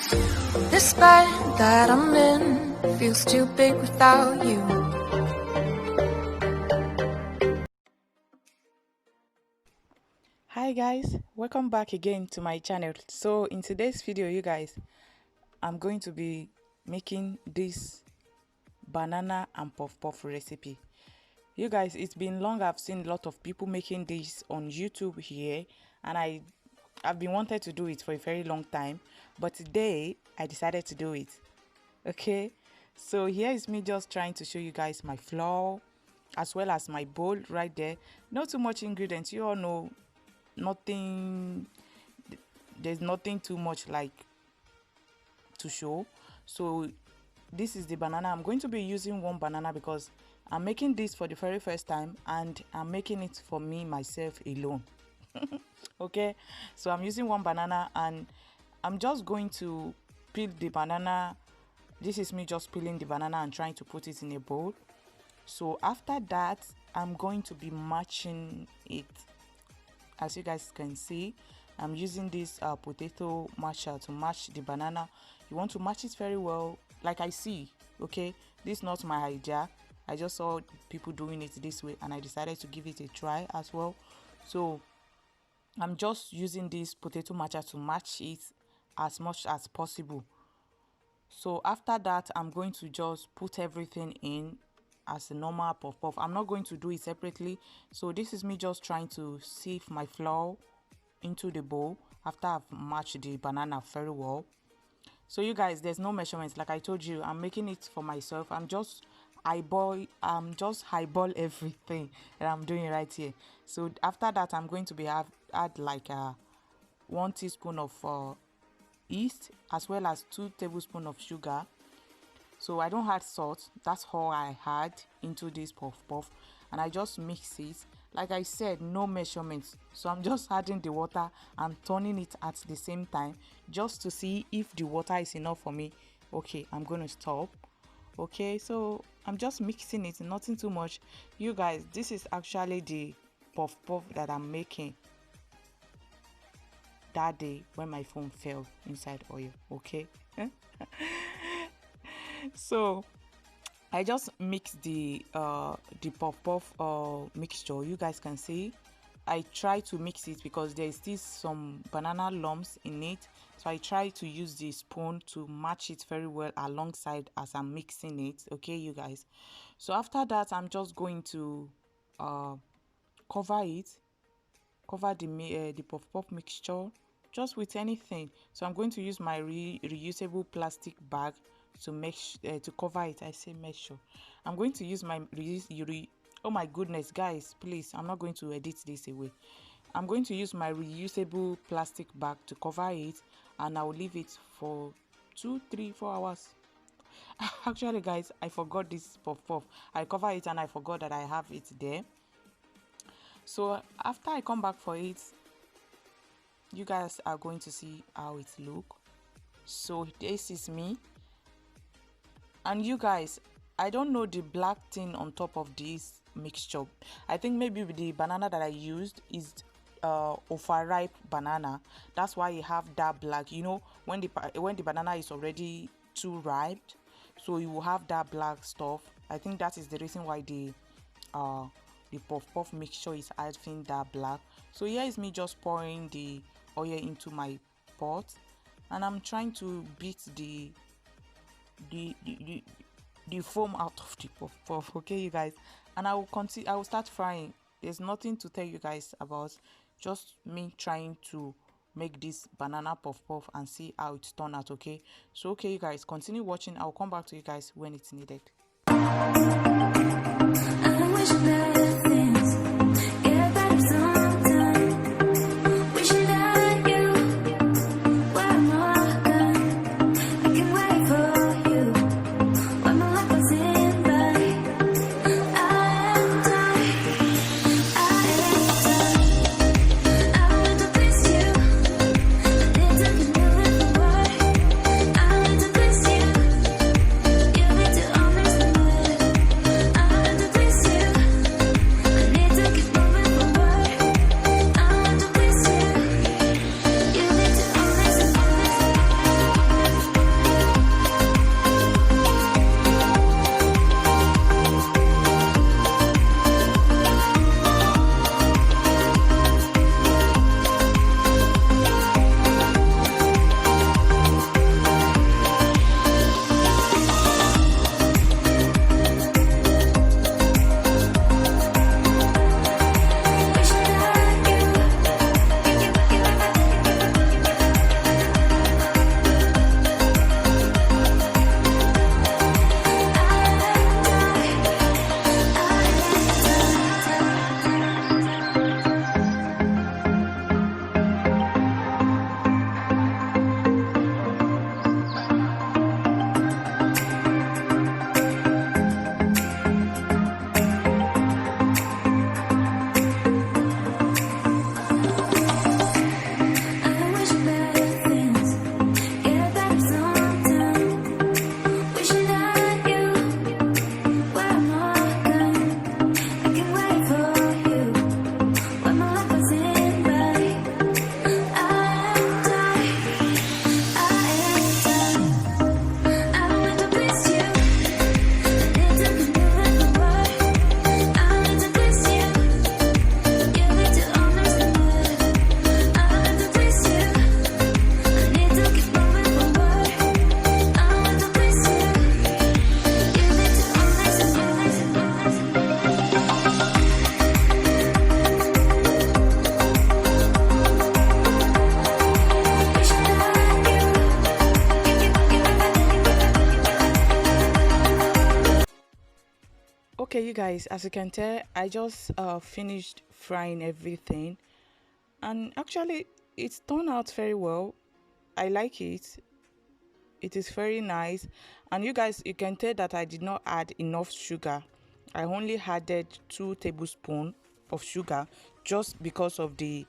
This bed that I'm in feels too big without you. Hi guys, welcome back again to my channel. So in today's video, you guys, I'm going to be making this banana and puff puff recipe. You guys, it's been long. I've seen a lot of people making this on YouTube here, and I've been wanted to do it for a very long time, but today I decided to do it. Okay, so here is me just trying to show you guys my flour as well as my bowl right there. Not too much ingredients, you all know. There's nothing too much like to show. So this is the banana. I'm going to be using one banana because I'm making this for the very first time, and I'm making it for me myself alone. Okay, so I'm using one banana, and I'm just going to peel the banana. This is me just peeling the banana and trying to put it in a bowl. So after that, I'm going to be matching it. As you guys can see, I'm using this potato masher to match the banana. You want to match it very well, like I see. Okay, this is not my idea. I just saw people doing it this way, and I decided to give it a try as well. So I'm just using this potato masher to match it as much as possible. So after that, I'm going to just put everything in as a normal puff puff. I'm not going to do it separately. So this is me just trying to sieve my flour into the bowl after I've matched the banana very well. So you guys, there's no measurements. Like I told you, I'm making it for myself. I'm just highball everything that I'm doing right here. So after that, I'm going to be add like 1 teaspoon of yeast as well as 2 tablespoons of sugar. So I don't add salt. That's all I add into this puff puff, and I just mix it. Like I said, no measurements. So I'm just adding the water and turning it at the same time just to see if the water is enough for me. Okay, I'm gonna stop. Okay, so I'm just mixing it, nothing too much. You guys, this is actually the puff puff that I'm making that day when my phone fell inside oil. Okay. So I just mix the puff puff mixture. You guys can see I try to mix it because there is still some banana lumps in it, so I try to use the spoon to match it very well alongside as I'm mixing it. Okay, you guys, so after that, I'm just going to cover the puff puff mixture just with anything. So I'm going to use my reusable plastic bag to cover it. I say make sure I'm going to use my oh my goodness, guys, please, I'm not going to edit this away. I'm going to use my reusable plastic bag to cover it, and I'll leave it for 2, 3, 4 hours. Actually guys, I forgot this puff puff. I cover it and I forgot that I have it there. So after I come back for it, you guys are going to see how it look. So this is me. And you guys, I don't know the black thing on top of this mixture. I think maybe the banana that I used is overripe banana. That's why you have that black. You know, when the banana is already too ripe, so you will have that black stuff. I think that is the reason why the puff puff mixture is having that black. So here is me just pouring the oil into my pot, and I'm trying to beat the foam out of the puff puff. Okay, you guys, and I will start frying. There's nothing to tell you guys about, just me trying to make this banana puff puff and see how it's turned out. Okay, so okay, you guys, continue watching. I'll come back to you guys when it's needed. Okay, you guys, as you can tell, I just finished frying everything, and actually it's turned out very well. I like it. It is very nice. And you guys, you can tell that I did not add enough sugar. I only added 2 tablespoons of sugar just because of the